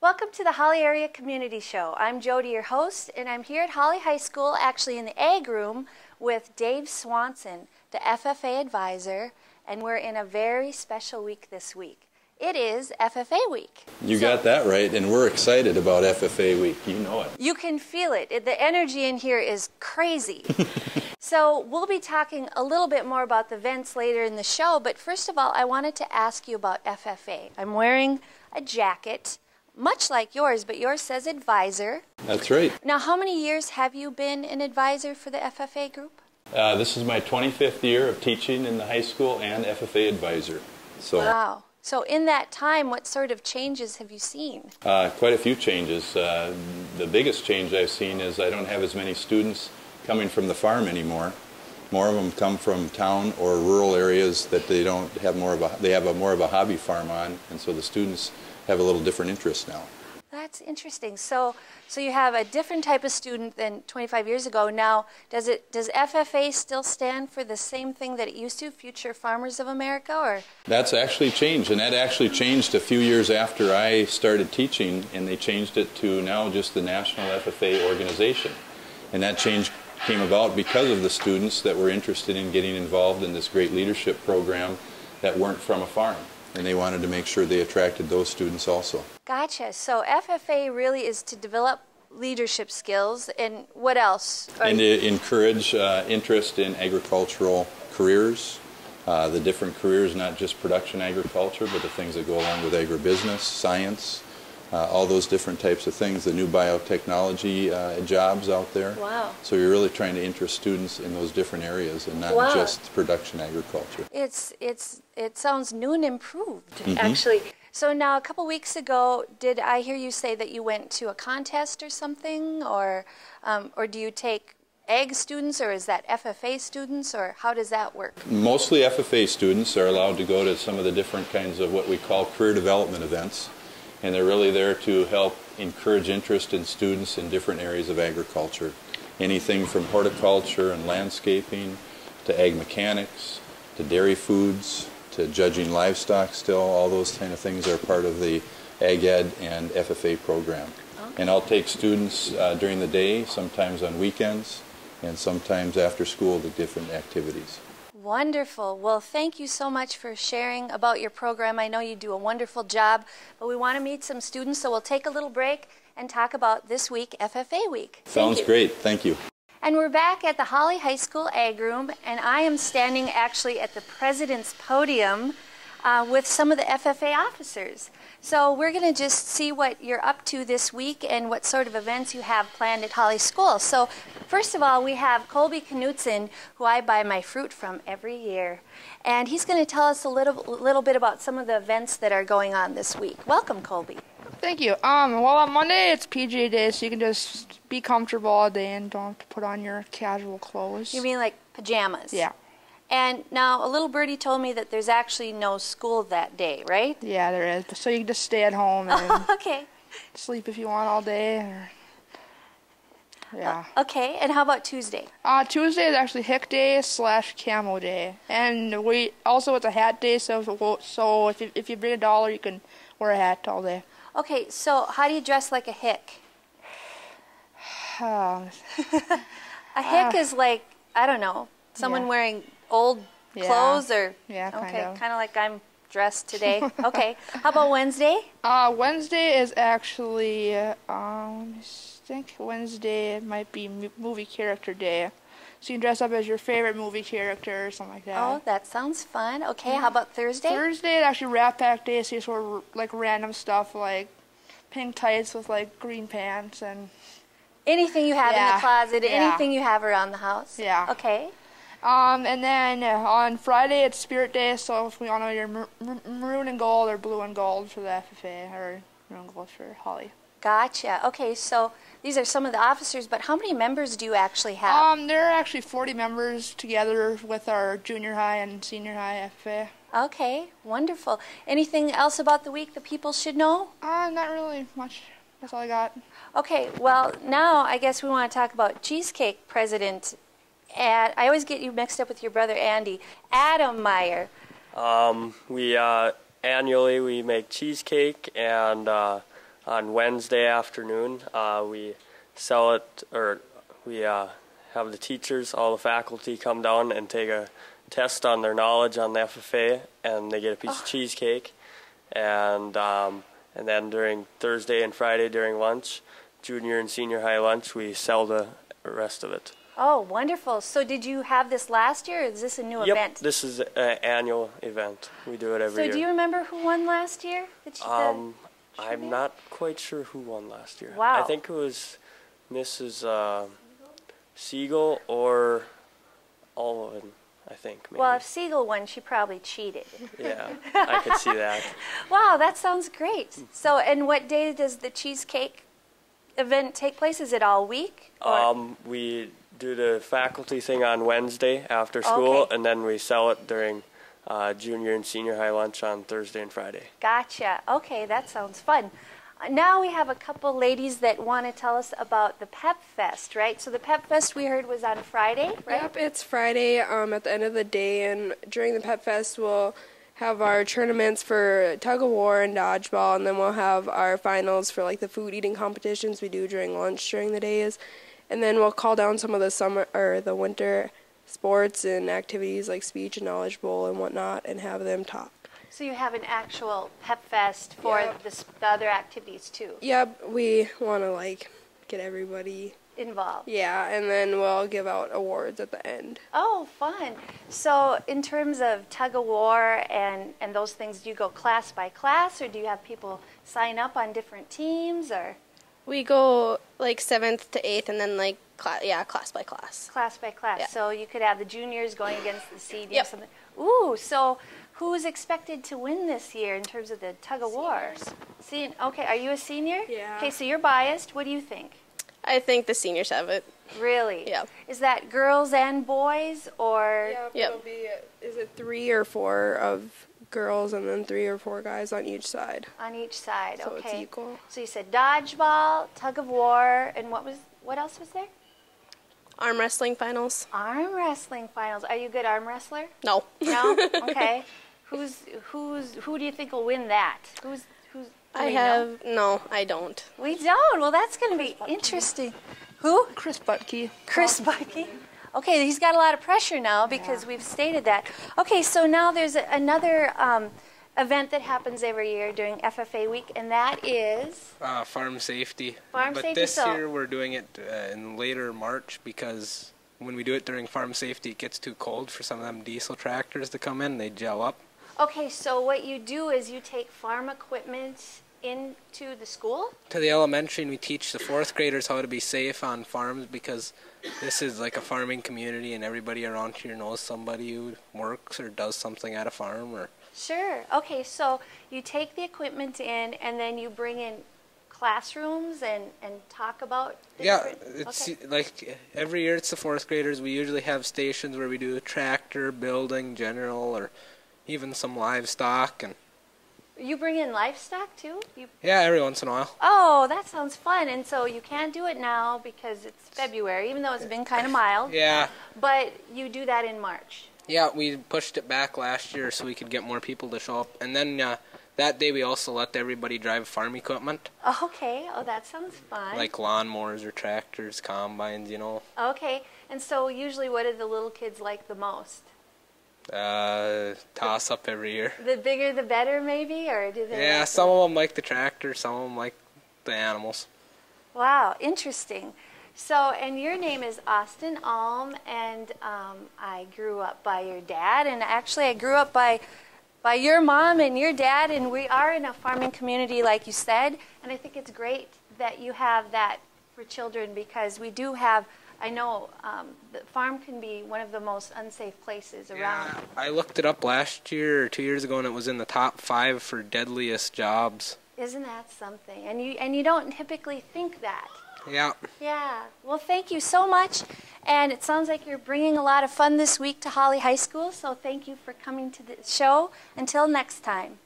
Welcome to the Hawley Area Community Show. I'm Jody, your host, and I'm here at Hawley High School, actually in the Ag Room, with Dave Swanson, the FFA advisor, and we're in a very special week this week. It is FFA week. You got that right, and we're excited about FFA week. You know it. You can feel it. The energy in here is crazy. So we'll be talking a little bit more about the events later in the show, but first of all, I wanted to ask you about FFA. I'm wearing a jacket, much like yours, but yours says advisor. That's right. Now, how many years have you been an advisor for the FFA group? This is my 25th year of teaching in the high school and FFA advisor. So, wow. So in that time, what sort of changes have you seen? Quite a few changes. The biggest change I've seen is I don't have as many students coming from the farm anymore. More of them come from town or rural areas that they don't have more of a hobby farm on, and so the students have a little different interest now. That's interesting. So you have a different type of student than 25 years ago. Now, does FFA still stand for the same thing that it used to, Future Farmers of America, or? That's actually changed, and that actually changed a few years after I started teaching, and they changed it to now just the National FFA organization. And that change came about because of the students that were interested in getting involved in this great leadership program that weren't from a farm. And they wanted to make sure they attracted those students also. Gotcha. So FFA really is to develop leadership skills, and what else? And to encourage interest in agricultural careers, the different careers, not just production agriculture, but the things that go along with agribusiness, science, all those different types of things, the new biotechnology jobs out there. Wow. So you're really trying to interest students in those different areas and not just production agriculture. It sounds new and improved, actually. So now, a couple weeks ago, did I hear you say that you went to a contest or something, or do you take ag students, or is that FFA students, or how does that work? Mostly FFA students are allowed to go to some of the different kinds of what we call career development events. And they're really there to help encourage interest in students in different areas of agriculture. Anything from horticulture and landscaping, to ag mechanics, to dairy foods, to judging livestock still. All those kind of things are part of the Ag Ed and FFA program. Okay. And I'll take students during the day, sometimes on weekends, and sometimes after school to different activities. Wonderful. Well, thank you so much for sharing about your program. I know you do a wonderful job, but we want to meet some students, so we'll take a little break and talk about this week, FFA week. Sounds great. Thank you. And we're back at the Hawley High School Ag Room, and I am standing actually at the President's Podium with some of the FFA officers. So we're going to just see what you're up to this week and what sort of events you have planned at Hawley School. So first of all, we have Colby Knutson, who I buy my fruit from every year. And he's going to tell us a little bit about some of the events that are going on this week. Welcome, Colby. Thank you. Well, on Monday it's PJ Day, so you can just be comfortable all day and don't have to put on your casual clothes. You mean like pajamas? Yeah. And now, a little birdie told me that there's actually no school that day, right? Yeah, there is. So you can just stay at home and okay. sleep if you want all day. Or, yeah. Okay, and how about Tuesday? Tuesday is actually Hick Day / Camo Day. And it's a hat day, so if you bring $1, you can wear a hat all day. Okay, so how do you dress like a hick? A hick is like, I don't know, someone wearing old clothes, or kind of like I'm dressed today. Okay, how about Wednesday? Wednesday is actually let me think. Wednesday might be movie character day, so you can dress up as your favorite movie character or something like that. Oh, that sounds fun. Okay, how about Thursday? Thursday is actually Rat Pack Day, so you just wear like random stuff like pink tights with like green pants and anything you have in the closet, anything you have around the house. Yeah. Okay. And then on Friday it's Spirit Day, so if we all know you're maroon and gold or blue and gold for the FFA, or maroon and gold for Hawley. Gotcha. Okay, so these are some of the officers, but how many members do you actually have? There are actually 40 members together with our junior high and senior high FFA. Okay, wonderful. Anything else about the week that people should know? Not really much. That's all I got. Okay, well, now I guess we want to talk about Cheesecake President. I always get you mixed up with your brother Andy. Adam Meyer. Annually we make cheesecake, and on Wednesday afternoon. We sell it, or we have the teachers, all the faculty come down and take a test on their knowledge on the FFA, and they get a piece of cheesecake. And then during Thursday and Friday during lunch, junior and senior high lunch, we sell the rest of it. Oh, wonderful. So did you have this last year, or is this a new Yep, event? this is an annual event. We do it every year. So do you remember who won last year? I'm not quite sure who won last year. Wow. I think it was Mrs. Siegel or Alwyn, I think. Maybe. Well, if Siegel won, she probably cheated. Yeah, I could see that. Wow, that sounds great. So, and what day does the cheesecake event take place? Is it all week? We do the faculty thing on Wednesday after school, Okay. and then we sell it during junior and senior high lunch on Thursday and Friday. Gotcha. Okay, that sounds fun. Now we have a couple ladies that want to tell us about the Pep Fest, right? So the Pep Fest we heard was on Friday, right? Yep, it's Friday at the end of the day, and during the Pep Fest we'll have our tournaments for tug of war and dodgeball, and then we'll have our finals for like the food eating competitions we do during lunch during the days. And then we'll call down some of the summer or the winter sports and activities like speech and knowledge bowl and whatnot, and have them talk. So you have an actual Pep Fest for Yep. the other activities too, Yep, we want to like get everybody. involved. Yeah, and then we'll give out awards at the end. Oh, fun. So in terms of tug of war and those things, do you go class by class, or do you have people sign up on different teams, or We go like 7th to 8th, and then like class by class. class by class? Yeah. So you could have the juniors going against the seniors. Yep. Something. Ooh, so who's expected to win this year in terms of the tug of war? Okay, are you a senior? Yeah. Okay, so you're biased. What do you think? I think the seniors have it. Really? Yeah. Is that girls and boys, or? Yep, Yep. it'll be, is it 3 or 4 of girls and then 3 or 4 guys on each side? On each side, So okay. it's equal. So you said dodgeball, tug of war, and what else was there? Arm wrestling finals? Arm wrestling finals. Are you a good arm wrestler? No. No? Okay. Who do you think will win that? Who's do we know? No, I don't. We don't. Well, that's going to be interesting. Who? Chris Butke. Chris Buckey. Okay, he's got a lot of pressure now because we've stated that. Okay, so now there's another event that happens every year during FFA week, and that is farm safety. Farm but safety, this so- year we're doing it in later March, because when we do it during farm safety, it gets too cold for some of them diesel tractors to come in. They gel up. Okay, so what you do is you take farm equipment into the school? To the elementary, and we teach the 4th graders how to be safe on farms, because this is like a farming community, and everybody around here knows somebody who works or does something at a farm. Or Sure. Okay, so you take the equipment in, and then you bring in classrooms and talk about the yeah, different- it's okay. like every year it's the 4th graders. We usually have stations where we do tractor, building, general, or even some livestock. And You bring in livestock too? yeah, every once in a while. Oh, that sounds fun. And so you can't do it now because it's February, even though it's been kind of mild. Yeah. But you do that in March. Yeah, we pushed it back last year so we could get more people to show up. And then that day we also let everybody drive farm equipment, Okay. Oh, that sounds fun. like lawnmowers or tractors, combines, Okay. And so usually what do the little kids like the most? Toss up every year. The bigger the better, maybe? Or do they Yeah, like some of them like the tractor, some of them like the animals. Wow, interesting. So, and your name is Austin Alm, and I grew up by your dad, and actually I grew up by your mom and your dad, and we are in a farming community, like you said, and I think it's great that you have that for children, because we do have, I know the farm can be one of the most unsafe places around. Yeah, I looked it up last year or 2 years ago, and it was in the top 5 for deadliest jobs. Isn't that something? And you don't typically think that. Yeah. Yeah. Well, thank you so much. And it sounds like you're bringing a lot of fun this week to Hawley High School, so thank you for coming to the show. Until next time.